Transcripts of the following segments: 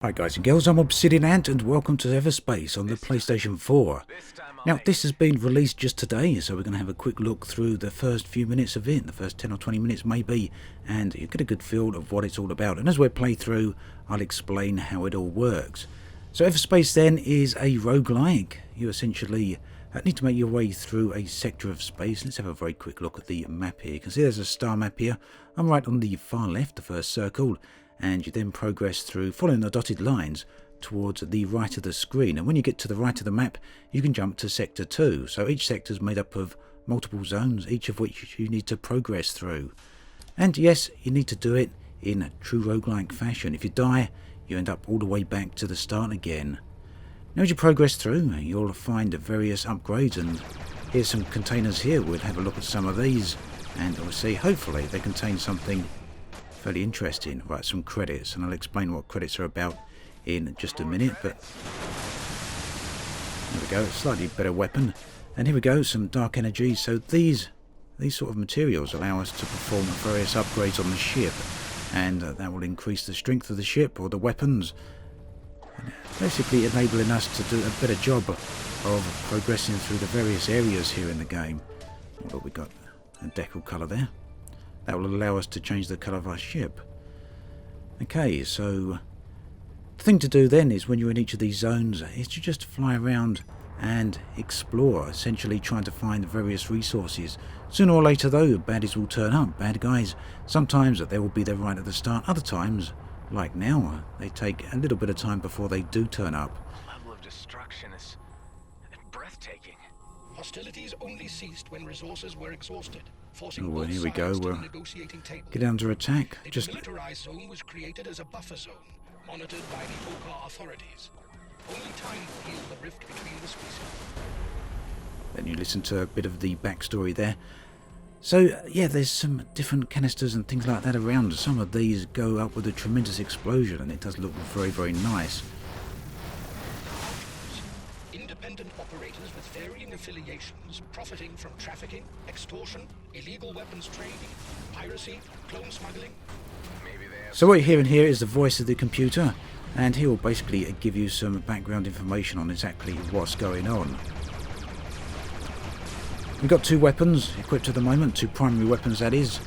Hi guys and girls, I'm Obsidian Ant and welcome to Everspace on the PlayStation 4. Now this has been released just today, so we're going to have a quick look through the first few minutes of it, the first 10 or 20 minutes maybe, and you get a good feel of what it's all about. And as we play through, I'll explain how it all works. So Everspace then is a roguelike. You essentially need to make your way through a sector of space. Let's have a very quick look at the map here. You can see there's a star map here. I'm right on the far left, the first circle. And you then progress through, following the dotted lines, towards the right of the screen. And when you get to the right of the map, you can jump to Sector 2. So each sector is made up of multiple zones, each of which you need to progress through. And yes, you need to do it in a true roguelike fashion. If you die, you end up all the way back to the start again. Now as you progress through, you'll find various upgrades, and here's some containers here. We'll have a look at some of these, and we'll see, hopefully, they contain something fairly interesting. Right, some credits, and I'll explain what credits are about in just a minute. But there we go, slightly better weapon, and here we go, some dark energy. So these sort of materials allow us to perform various upgrades on the ship, and that will increase the strength of the ship or the weapons, basically enabling us to do a better job of progressing through the various areas here in the game. Well, we got a decal colour there. That will allow us to change the colour of our ship. Okay, so the thing to do then is when you're in each of these zones is to just fly around and explore, essentially trying to find various resources. Sooner or later though, baddies will turn up, bad guys. Sometimes they will be there right at the start, other times, like now, they take a little bit of time before they do turn up. The level of destruction is breathtaking. Hostilities only ceased when resources were exhausted, forcing Oh, well, both here we go. sides to We're the negotiating table. get under attack. The Just demilitarized zone was created as a buffer zone, monitored by the Oka authorities. Only time will heal the rift between the species. then you listen to a bit of the backstory there. So yeah, there's some different canisters and things like that around. Some of these go up with a tremendous explosion, and it does look very, very nice. Independent operators with varying affiliations, profiting from trafficking, extortion, illegal weapons trading, piracy, clone smuggling. Maybe they have So what you're hearing here is the voice of the computer, and he will basically give you some background information on exactly what's going on. We've got two weapons equipped at the moment, two primary weapons that is,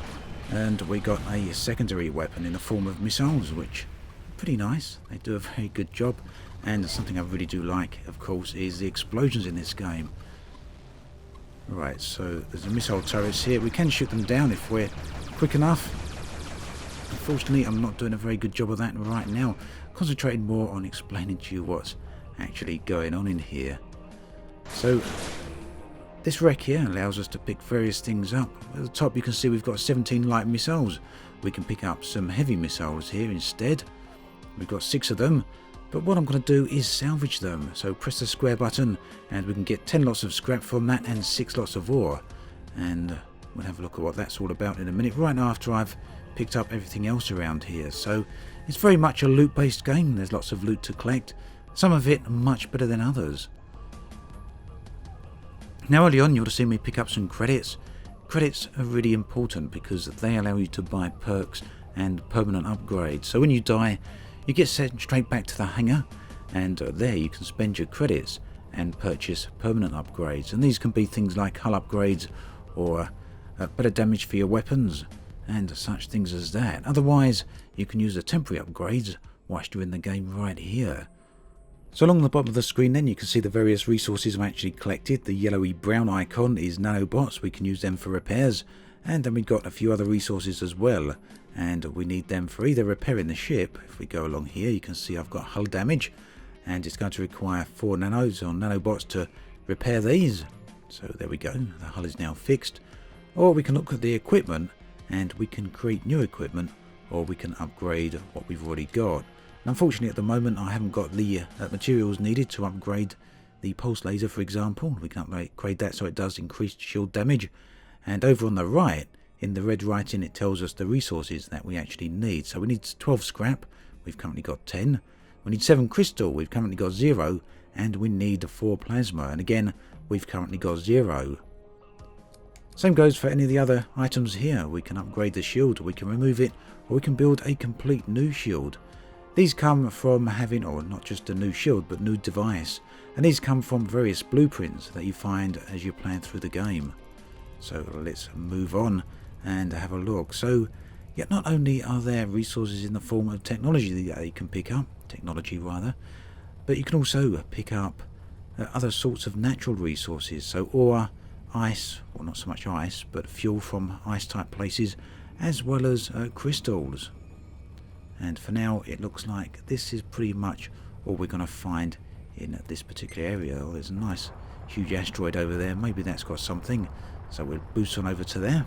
and we got a secondary weapon in the form of missiles, which are pretty nice. They do a very good job, and something I really do like, of course, is the explosions in this game. Right, so there's the missile turrets here. We can shoot them down if we're quick enough. Unfortunately, I'm not doing a very good job of that right now. Concentrating more on explaining to you what's actually going on in here. So this wreck here allows us to pick various things up. At the top you can see we've got 17 light missiles. We can pick up some heavy missiles here instead. We've got 6 of them, but what I'm going to do is salvage them. So press the square button and we can get 10 lots of scrap from that and 6 lots of ore. And we'll have a look at what that's all about in a minute, right after I've picked up everything else around here. So it's very much a loot based game. There's lots of loot to collect, some of it much better than others. Now early on you'll have seen me pick up some credits. Credits are really important because they allow you to buy perks and permanent upgrades. So when you die, you get sent straight back to the hangar, and there you can spend your credits and purchase permanent upgrades. And these can be things like hull upgrades or better damage for your weapons and such things as that. Otherwise, you can use the temporary upgrades whilst you're in the game right here. So along the bottom of the screen then you can see the various resources I've actually collected. The yellowy brown icon is nanobots. We can use them for repairs, and then we've got a few other resources as well, and we need them for either repairing the ship. If we go along here you can see I've got hull damage, and it's going to require 4 nanos or nanobots to repair these. So there we go, the hull is now fixed. Or we can look at the equipment and we can create new equipment, or we can upgrade what we've already got. Unfortunately at the moment I haven't got the materials needed to upgrade the pulse laser, for example. We can upgrade that so it does increased shield damage, and over on the right in the red writing it tells us the resources that we actually need. So we need 12 scrap, we've currently got 10. We need 7 crystal, we've currently got 0, and we need 4 plasma, and again we've currently got 0. Same goes for any of the other items here. We can upgrade the shield, we can remove it, or we can build a complete new shield. These come from having, or not just a new shield, but new device. And these come from various blueprints that you find as you plan through the game. So let's move on and have a look. So, yet not only are there resources in the form of technology that you can pick up, but you can also pick up other sorts of natural resources. So ore, ice, well not so much ice, but fuel from ice type places, as well as crystals. And for now it looks like this is pretty much all we're going to find in this particular area. Oh, there's a nice huge asteroid over there, maybe that's got something, so we'll boost on over to there.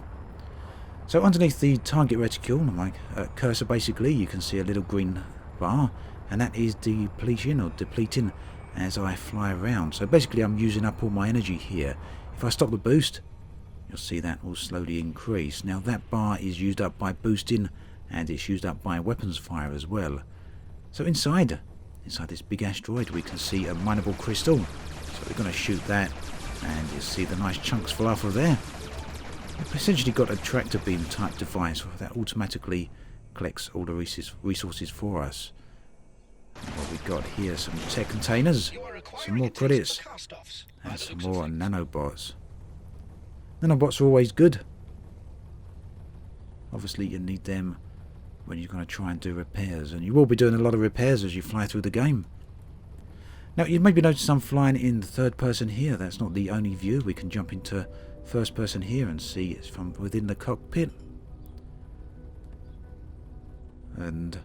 So underneath the target reticule, my cursor basically, you can see a little green bar, and that is depleting as I fly around. So basically I'm using up all my energy here. If I stop the boost, you'll see that will slowly increase. Now that bar is used up by boosting, and it's used up by weapons fire as well. So inside this big asteroid we can see a mineable crystal. So we're going to shoot that, and you see the nice chunks fall off of there. We've essentially got a tractor beam type device that automatically collects all the resources for us. And what we've got here, some tech containers, some more credits, and some more nanobots. Nanobots are always good. Obviously you need them when you're going to try and do repairs, and you will be doing a lot of repairs as you fly through the game. Now you maybe notice I'm flying in the third person here. That's not the only view. We can jump into first person here and see it's from within the cockpit. And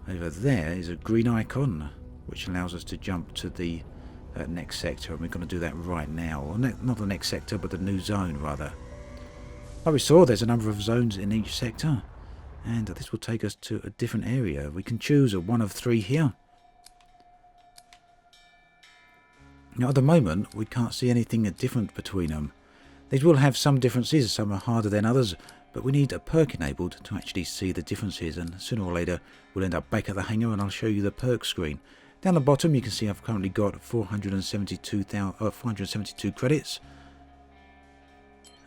over there is a green icon which allows us to jump to the next sector, and we're going to do that right now. Or not the next sector, but the new zone rather. Like we saw, there's a number of zones in each sector, and this will take us to a different area. We can choose one of 3 here. Now at the moment we can't see anything different between them. These will have some differences, some are harder than others, but we need a perk enabled to actually see the differences, and sooner or later we'll end up back at the hangar and I'll show you the perk screen. Down the bottom you can see I've currently got 472 credits,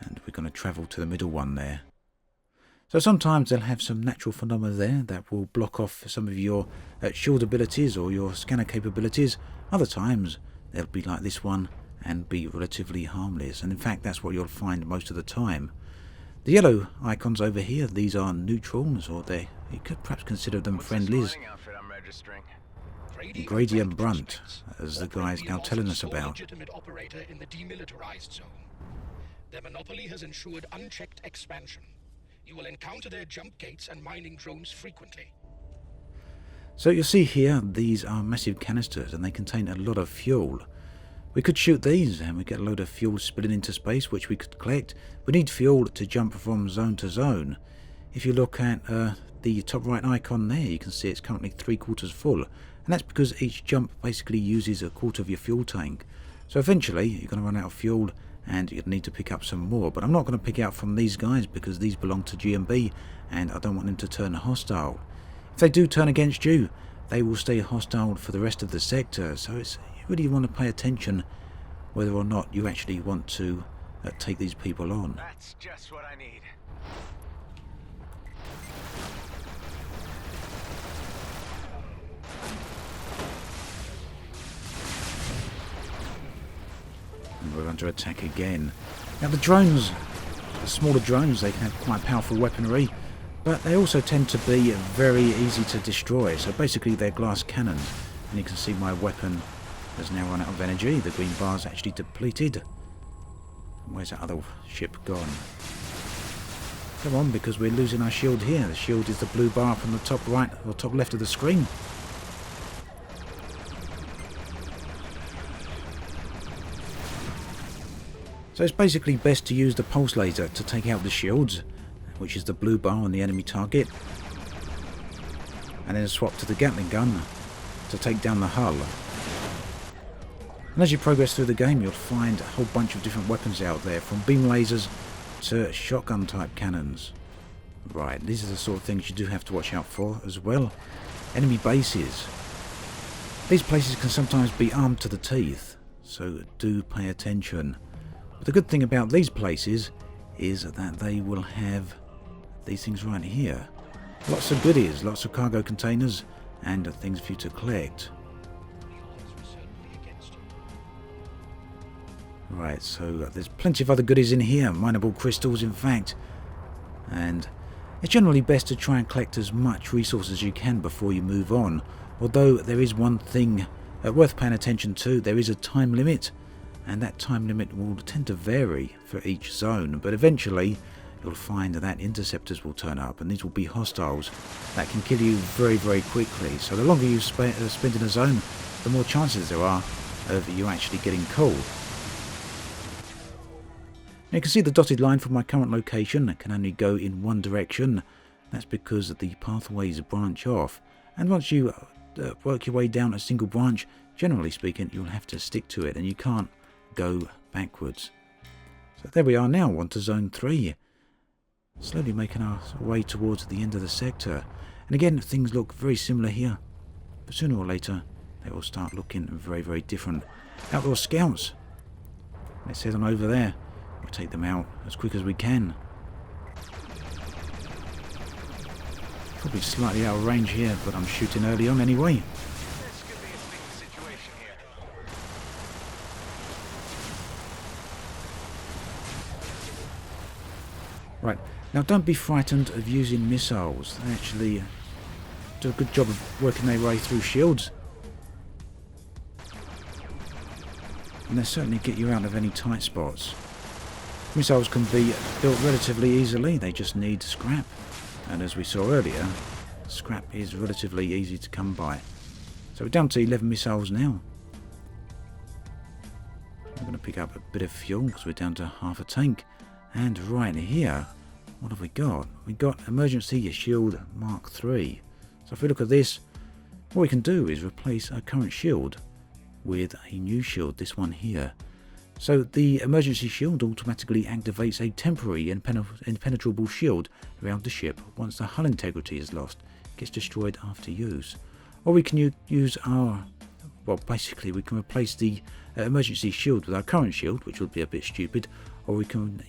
and we're going to travel to the middle one there. So sometimes they'll have some natural phenomena there that will block off some of your shield abilities or your scanner capabilities. Other times they'll be like this one and be relatively harmless, and in fact that's what you'll find most of the time. The yellow icons over here, these are neutrals, or you could perhaps consider them friendlies. Grady and Brunt, as the guy is now telling us about. Legitimate operator in the demilitarized zone. Their monopoly has ensured unchecked expansion. You will encounter their jump gates and mining drones frequently. So you'll see here, these are massive canisters and they contain a lot of fuel. We could shoot these and we get a load of fuel spilling into space, which we could collect. We need fuel to jump from zone to zone. If you look at the top right icon there, you can see it's currently 3/4 full. And that's because each jump basically uses 1/4 of your fuel tank. So eventually you're going to run out of fuel and you'll need to pick up some more. But I'm not going to pick out from these guys because these belong to GMB and I don't want them to turn hostile. If they do turn against you, they will stay hostile for the rest of the sector. So you really want to pay attention whether or not you actually want to take these people on. That's just what I need. And we're under attack again. Now the drones, the smaller drones, they can have quite powerful weaponry, but they also tend to be very easy to destroy. So basically they're glass cannons, and you can see my weapon has now run out of energy. The green bar's actually depleted. Where's that other ship gone? Come on, because we're losing our shield here. The shield is the blue bar from the top right or top left of the screen. So it's basically best to use the pulse laser to take out the shields, which is the blue bar on the enemy target, and then swap to the Gatling gun to take down the hull. And as you progress through the game, you'll find a whole bunch of different weapons out there, from beam lasers to shotgun type cannons. Right, these are the sort of things you do have to watch out for as well. Enemy bases. These places can sometimes be armed to the teeth, so do pay attention. But the good thing about these places is that they will have these things right here. Lots of goodies, lots of cargo containers, and things for you to collect. Right, so there's plenty of other goodies in here, mineable crystals in fact, and it's generally best to try and collect as much resources as you can before you move on, although there is one thing worth paying attention to. There is a time limit, and that time limit will tend to vary for each zone, but eventually you'll find that interceptors will turn up, and these will be hostiles that can kill you very, very quickly. So the longer you spend in a zone, the more chances there are of you actually getting caught. Now you can see the dotted line from my current location. It can only go in one direction. That's because the pathways branch off, and once you work your way down a single branch, generally speaking, you'll have to stick to it, and you can't go backwards. So there we are now, on to Zone 3. Slowly making our way towards the end of the sector. And again, things look very similar here, but sooner or later, they will start looking very, very different. Outlaw scouts. Let's head on over there. We'll take them out as quick as we can. Probably slightly out of range here, but I'm shooting early on anyway. This could be a sticky situation here. Right, now don't be frightened of using missiles. They actually do a good job of working their way through shields. And they certainly get you out of any tight spots. Missiles can be built relatively easily, they just need scrap. And as we saw earlier, scrap is relatively easy to come by. So we're down to 11 missiles now. I'm going to pick up a bit of fuel because we're down to half a tank. And right here, what have we got? We've got Emergency Shield Mark III. So if we look at this, what we can do is replace our current shield with a new shield, this one here. So the emergency shield automatically activates a temporary impenetrable shield around the ship once the hull integrity is lost. It gets destroyed after use. Or we can use our, well, basically we can replace the emergency shield with our current shield, which would be a bit stupid, or we can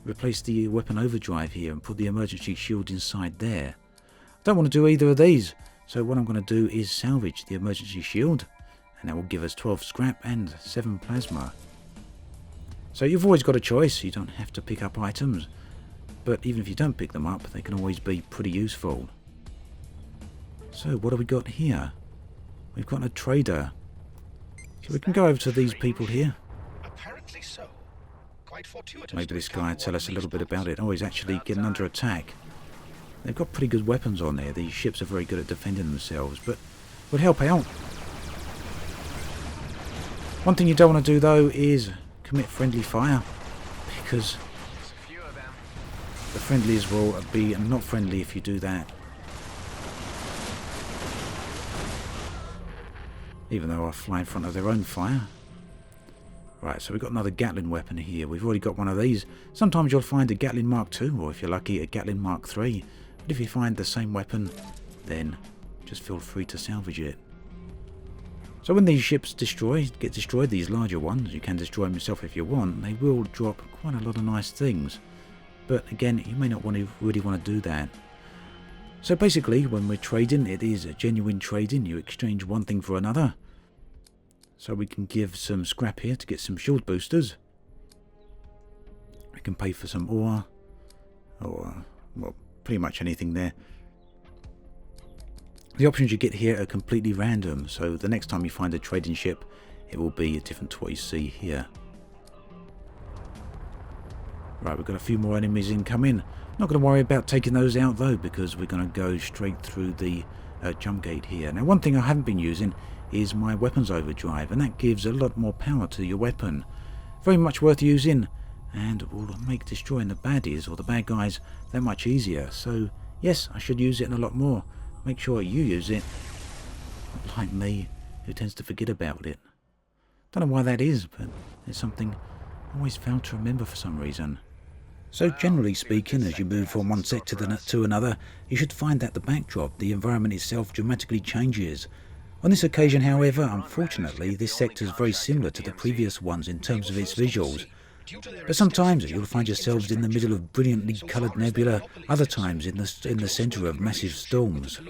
replace the weapon overdrive here and put the emergency shield inside there. I don't want to do either of these, so what I'm going to do is salvage the emergency shield, and that will give us 12 scrap and 7 plasma. So you've always got a choice, you don't have to pick up items, but even if you don't pick them up, they can always be pretty useful. So what have we got here? We've got a trader. So we can go over to these people here. Apparently so. Quite fortuitous. Maybe this guy will tell us a little bit about it. Oh, he's actually getting under attack. They've got pretty good weapons on there. These ships are very good at defending themselves, but would help out. One thing you don't want to do though is commit friendly fire, because There's a few of them. the friendlies will be not friendly if you do that. Even though I fly in front of their own fire. Right, so we've got another Gatling weapon here. We've already got one of these. Sometimes you'll find a Gatling Mark II, or if you're lucky, a Gatling Mark III. But if you find the same weapon, then just feel free to salvage it. So when these ships get destroyed, these larger ones, you can destroy them yourself if you want, they will drop quite a lot of nice things. But again, you may not really want to do that. So basically, when we're trading, it is a genuine trading. You exchange one thing for another. So we can give some scrap here to get some shield boosters. We can pay for some ore, or, well, pretty much anything there. The options you get here are completely random, so the next time you find a trading ship, it will be different to what you see here. Right, we've got a few more enemies incoming. Not going to worry about taking those out though, because we're going to go straight through the jump gate here. Now, one thing I haven't been using is my weapons overdrive, and that gives a lot more power to your weapon. Very much worth using, and will make destroying the baddies or the bad guys that much easier. So yes, I should use it a lot more. Make sure you use it, not like me, who tends to forget about it. Don't know why that is, but it's something I always fail to remember for some reason. So generally speaking, as you move from one sector to another, you should find that the backdrop, the environment itself, dramatically changes. On this occasion, however, unfortunately, this sector is very similar to the previous ones in terms of its visuals. But sometimes you'll find yourselves in the middle of brilliantly coloured nebula, other times in the centre of massive storms.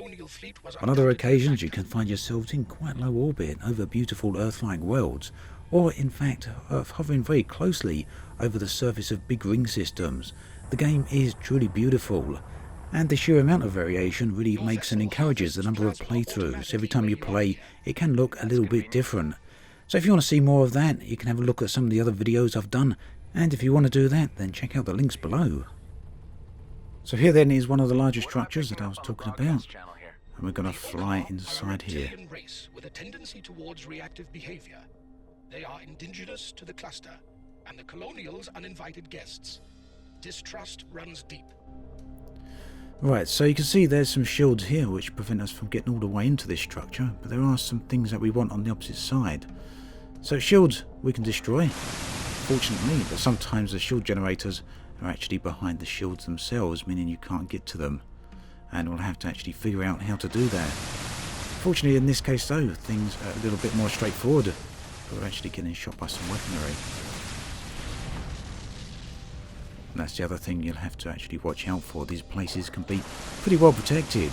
On other occasions you can find yourselves in quite low orbit over beautiful Earth-like worlds, or in fact hovering very closely over the surface of big ring systems. The game is truly beautiful, and the sheer amount of variation really makes and encourages the number of playthroughs. Every time you play, it can look a little bit different. So if you want to see more of that, you can have a look at some of the other videos I've done, and if you want to do that, then check out the links below. So here then is one of the larger structures that I was talking about, and we're going to fly inside here. Race with a tendency towards reactive behavior. They are indigenous to the cluster, and the colonials uninvited guests. Distrust runs deep. Right, so you can see there's some shields here which prevent us from getting all the way into this structure, but there are some things that we want on the opposite side. So shields we can destroy, fortunately, but sometimes the shield generators are actually behind the shields themselves, meaning you can't get to them, and we'll have to actually figure out how to do that. Fortunately in this case though, things are a little bit more straightforward, but we're actually getting shot by some weaponry. And that's the other thing you'll have to actually watch out for. These places can be pretty well protected.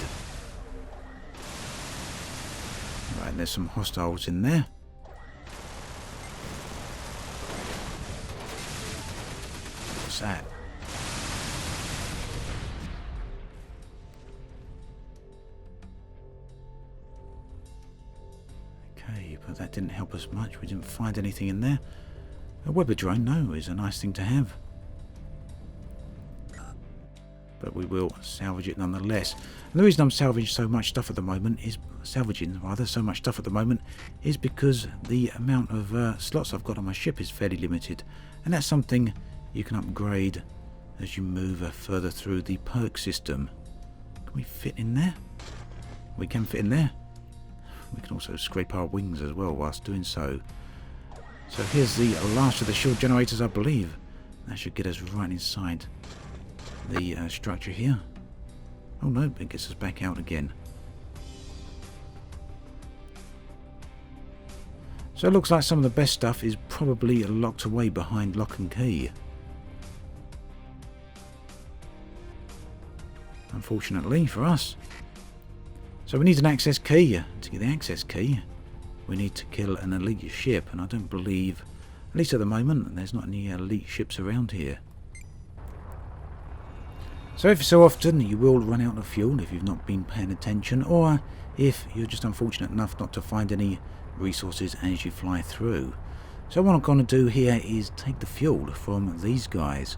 Right, there's some hostiles in there. What's that? Okay, but that didn't help us much. We didn't find anything in there. A Weber drone, though, is a nice thing to have. But we will salvage it nonetheless. And the reason I'm salvaging so much stuff at the moment is because the amount of slots I've got on my ship is fairly limited, and that's something you can upgrade as you move further through the perk system. Can we fit in there? We can fit in there. We can also scrape our wings as well whilst doing so. So here's the last of the shield generators, I believe. That should get us right inside the structure here. Oh no, it gets us back out again. So it looks like some of the best stuff is probably locked away behind lock and key. Unfortunately for us. So we need an access key. To get the access key, we need to kill an elite ship, and I don't believe, at least at the moment, there's not any elite ships around here. So every so often you will run out of fuel if you've not been paying attention, or if you're just unfortunate enough not to find any resources as you fly through. So what I'm going to do here is take the fuel from these guys,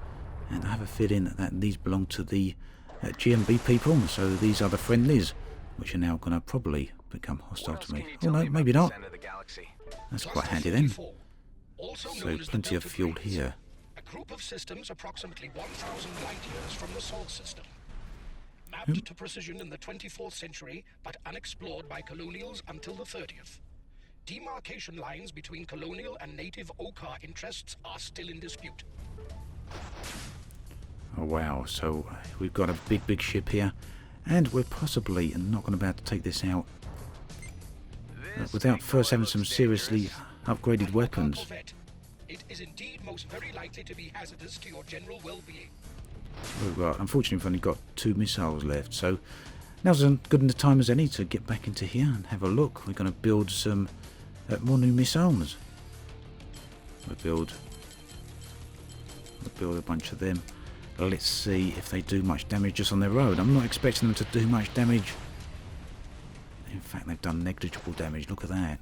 and I have a feeling that these belong to the GMB people, so these are the friendlies, which are now going to probably become hostile to me. Oh no, maybe not. That's quite handy then. So plenty of fuel here. A group of systems approximately 1,000 light years from the Sol system. Mapped to precision in the 24th century, but unexplored by colonials until the 30th. Demarcation lines between colonial and native Okar interests are still in dispute. Oh wow, so we've got a big ship here, and we're possibly not going to be able to take this out without first having some seriously upgraded weapons. It is indeed most very likely to be hazardous to your general well-being. Well, unfortunately we've only got 2 missiles left, so now's as good a time as any to get back into here and have a look. We're going to build some more new missiles. We'll build a bunch of them. Let's see if they do much damage just on their own. I'm not expecting them to do much damage. In fact, they've done negligible damage. Look at that.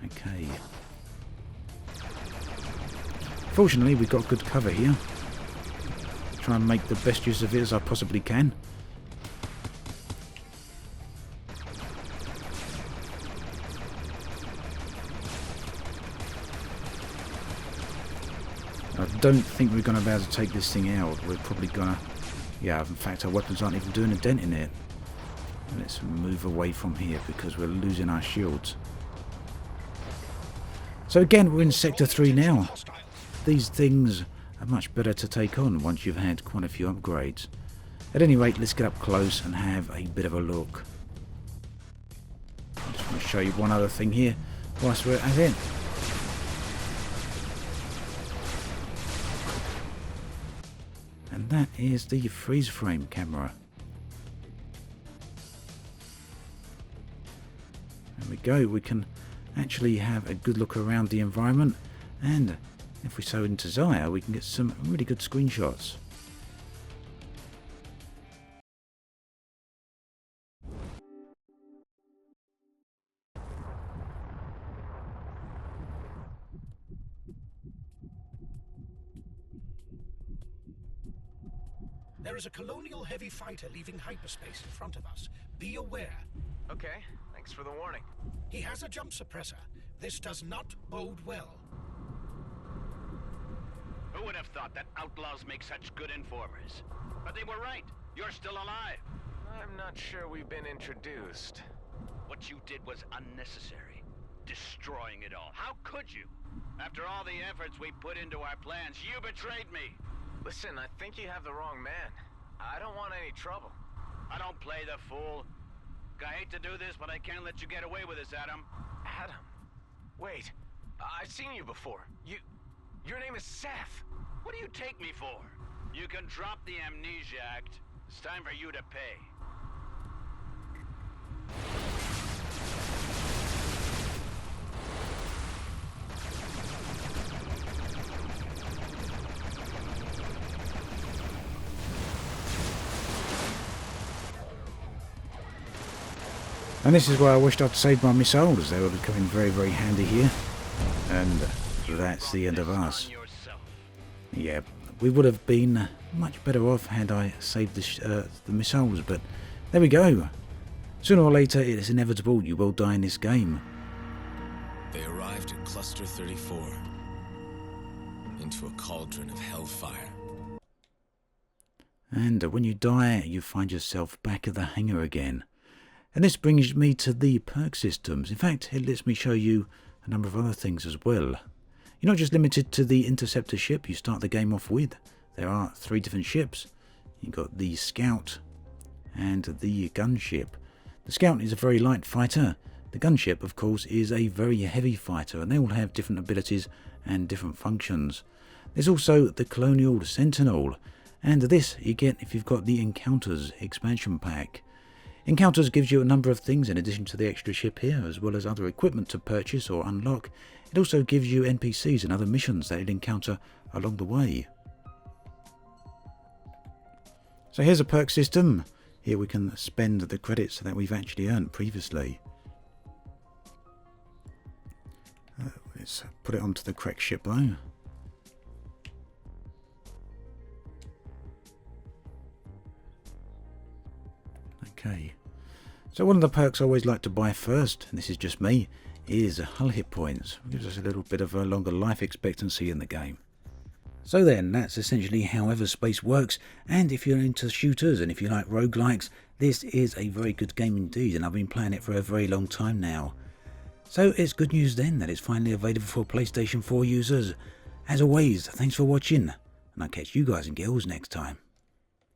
Okay. Fortunately, we've got good cover here. Try and make the best use of it as I possibly can. I don't think we're going to be able to take this thing out. We're probably going to... Yeah, in fact, our weapons aren't even doing a dent in it. Let's move away from here because we're losing our shields. So again, we're in Sector 3 now. These things are much better to take on once you've had quite a few upgrades. At any rate, let's get up close and have a bit of a look. I just want to show you one other thing here whilst we're at it. and that is the freeze frame camera. There we go, we can actually have a good look around the environment, and if we so desire we can get some really good screenshots. There is a colonial heavy fighter leaving hyperspace in front of us. Be aware. Okay, thanks for the warning. He has a jump suppressor. This does not bode well. Who would have thought that outlaws make such good informers? But they were right. You're still alive. I'm not sure we've been introduced. What you did was unnecessary. Destroying it all. How could you? After all the efforts we put into our plans, you betrayed me. Listen, I think you have the wrong man. I don't want any trouble. I don't play the fool. I hate to do this, but I can't let you get away with this, Adam. Adam? Wait, I've seen you before. Your name is Seth. What do you take me for? You can drop the Amnesia Act. It's time for you to pay. And this is why I wished I'd saved my missiles. They would be coming very, very handy here. And that's the end of us. Yeah, we would have been much better off had I saved the missiles, but there we go. Sooner or later, it is inevitable you will die in this game. They arrived at Cluster 34, into a cauldron of hellfire. And when you die, you find yourself back at the hangar again. And this brings me to the perk systems. In fact, it lets me show you a number of other things as well. You're not just limited to the interceptor ship you start the game off with. There are 3 different ships. You've got the Scout and the Gunship. The Scout is a very light fighter. The Gunship, of course, is a very heavy fighter, and they all have different abilities and different functions. There's also the Colonial Sentinel, and this you get if you've got the Encounters expansion pack. Encounters gives you a number of things in addition to the extra ship here, as well as other equipment to purchase or unlock. It also gives you NPCs and other missions that you'll encounter along the way. So here's a perk system. Here we can spend the credits that we've actually earned previously. Let's put it onto the correct ship though. Okay, so one of the perks I always like to buy first, and this is just me, is hull hit points. It gives us a little bit of a longer life expectancy in the game. So then, that's essentially how Everspace works, and if you're into shooters and if you like roguelikes, this is a very good game indeed, and I've been playing it for a very long time now. So it's good news then that it's finally available for PlayStation 4 users. As always, thanks for watching, and I'll catch you guys and girls next time.